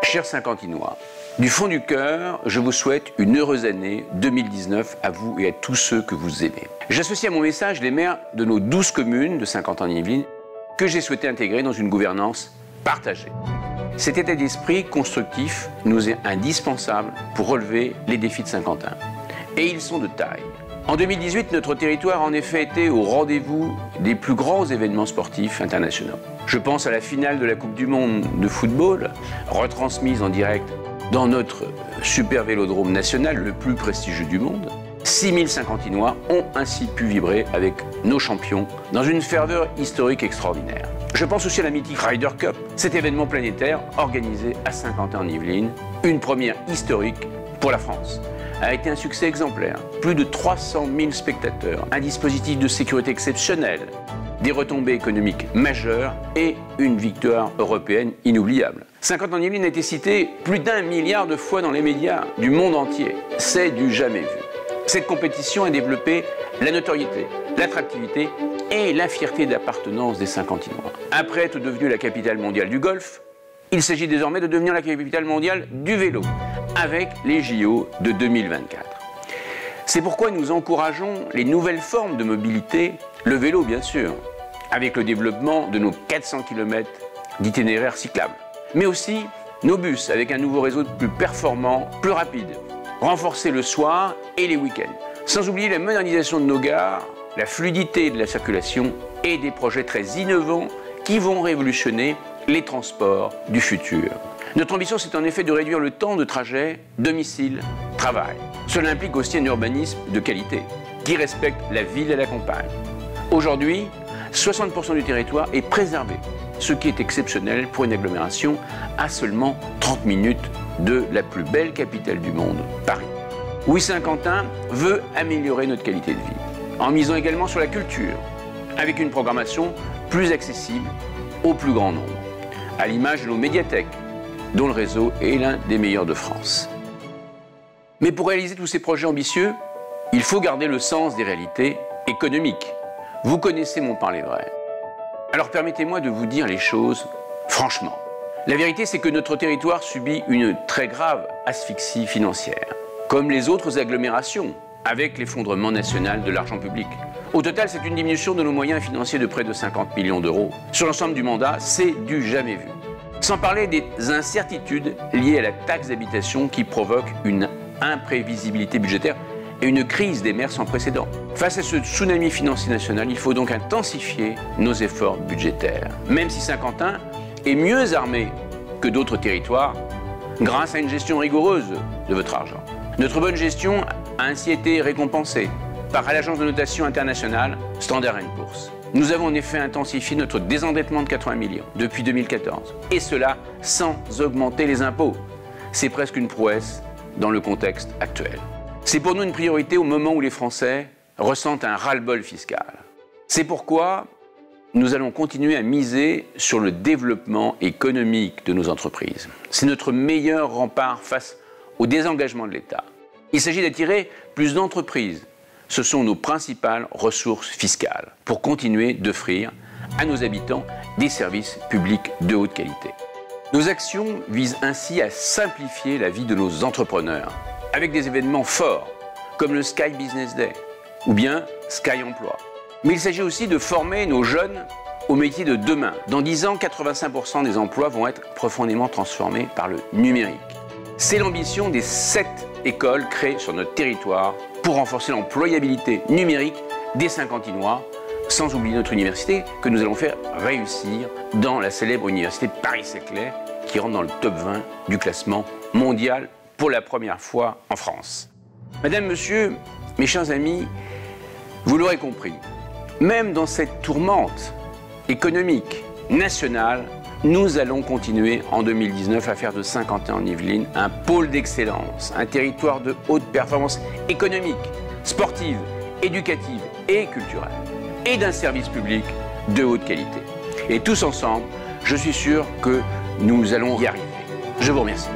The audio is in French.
Chers Saint-Quentinois, du fond du cœur, je vous souhaite une heureuse année 2019 à vous et à tous ceux que vous aimez. J'associe à mon message les maires de nos 12 communes de Saint-Quentin-en-Yvelines que j'ai souhaité intégrer dans une gouvernance partagée. Cet état d'esprit constructif nous est indispensable pour relever les défis de Saint-Quentin. Et ils sont de taille. En 2018, notre territoire a en effet été au rendez-vous des plus grands événements sportifs internationaux. Je pense à la finale de la Coupe du Monde de football, retransmise en direct dans notre super vélodrome national, le plus prestigieux du monde. 6000 Saint-Quentinois ont ainsi pu vibrer avec nos champions dans une ferveur historique extraordinaire. Je pense aussi à la mythique Ryder Cup, cet événement planétaire organisé à Saint-Quentin-en-Yvelines, une première historique pour la France. A été un succès exemplaire. Plus de 300 000 spectateurs, un dispositif de sécurité exceptionnel, des retombées économiques majeures et une victoire européenne inoubliable. Saint-Quentin-en-Yvelines a été cité plus d'1 milliard de fois dans les médias du monde entier. C'est du jamais vu. Cette compétition a développé la notoriété, l'attractivité et la fierté d'appartenance des Saint-Quentinois. Après être devenue la capitale mondiale du golf, il s'agit désormais de devenir la capitale mondiale du vélo, avec les JO de 2024. C'est pourquoi nous encourageons les nouvelles formes de mobilité, le vélo bien sûr, avec le développement de nos 400 km d'itinéraires cyclables, mais aussi nos bus avec un nouveau réseau plus performant, plus rapide, renforcé le soir et les week-ends, sans oublier la modernisation de nos gares, la fluidité de la circulation et des projets très innovants qui vont révolutionner les transports du futur. Notre ambition, c'est en effet de réduire le temps de trajet domicile-travail. Cela implique aussi un urbanisme de qualité, qui respecte la ville et la campagne. Aujourd'hui, 60% du territoire est préservé, ce qui est exceptionnel pour une agglomération à seulement 30 minutes de la plus belle capitale du monde, Paris. Oui, Saint-Quentin veut améliorer notre qualité de vie, en misant également sur la culture, avec une programmation plus accessible au plus grand nombre, à l'image de nos médiathèques, dont le réseau est l'un des meilleurs de France. Mais pour réaliser tous ces projets ambitieux, il faut garder le sens des réalités économiques. Vous connaissez mon parler vrai. Alors permettez-moi de vous dire les choses franchement. La vérité, c'est que notre territoire subit une très grave asphyxie financière, comme les autres agglomérations, avec l'effondrement national de l'argent public. Au total, c'est une diminution de nos moyens financiers de près de 50 millions d'euros. Sur l'ensemble du mandat, c'est du jamais vu. Sans parler des incertitudes liées à la taxe d'habitation qui provoque une imprévisibilité budgétaire et une crise des maires sans précédent. Face à ce tsunami financier national, il faut donc intensifier nos efforts budgétaires. Même si Saint-Quentin est mieux armé que d'autres territoires grâce à une gestion rigoureuse de votre argent. Notre bonne gestion a ainsi été récompensée par l'agence de notation internationale Standard & Poor's. Nous avons en effet intensifié notre désendettement de 80 millions depuis 2014, et cela sans augmenter les impôts. C'est presque une prouesse dans le contexte actuel. C'est pour nous une priorité au moment où les Français ressentent un ras-le-bol fiscal. C'est pourquoi nous allons continuer à miser sur le développement économique de nos entreprises. C'est notre meilleur rempart face au désengagement de l'État. Il s'agit d'attirer plus d'entreprises. Ce sont nos principales ressources fiscales pour continuer d'offrir à nos habitants des services publics de haute qualité. Nos actions visent ainsi à simplifier la vie de nos entrepreneurs avec des événements forts comme le Sky Business Day ou bien Sky Emploi. Mais il s'agit aussi de former nos jeunes aux métiers de demain. Dans 10 ans, 85% des emplois vont être profondément transformés par le numérique. C'est l'ambition des 7 écoles créées sur notre territoire pour renforcer l'employabilité numérique des Saint-Quentinois, sans oublier notre université que nous allons faire réussir dans la célèbre université Paris-Saclay qui rentre dans le top 20 du classement mondial pour la première fois en France. Madame, Monsieur, mes chers amis, vous l'aurez compris, même dans cette tourmente économique nationale, nous allons continuer en 2019 à faire de Saint-Quentin-en-Yvelines un pôle d'excellence, un territoire de haute performance économique, sportive, éducative et culturelle, et d'un service public de haute qualité. Et tous ensemble, je suis sûr que nous allons y arriver. Je vous remercie.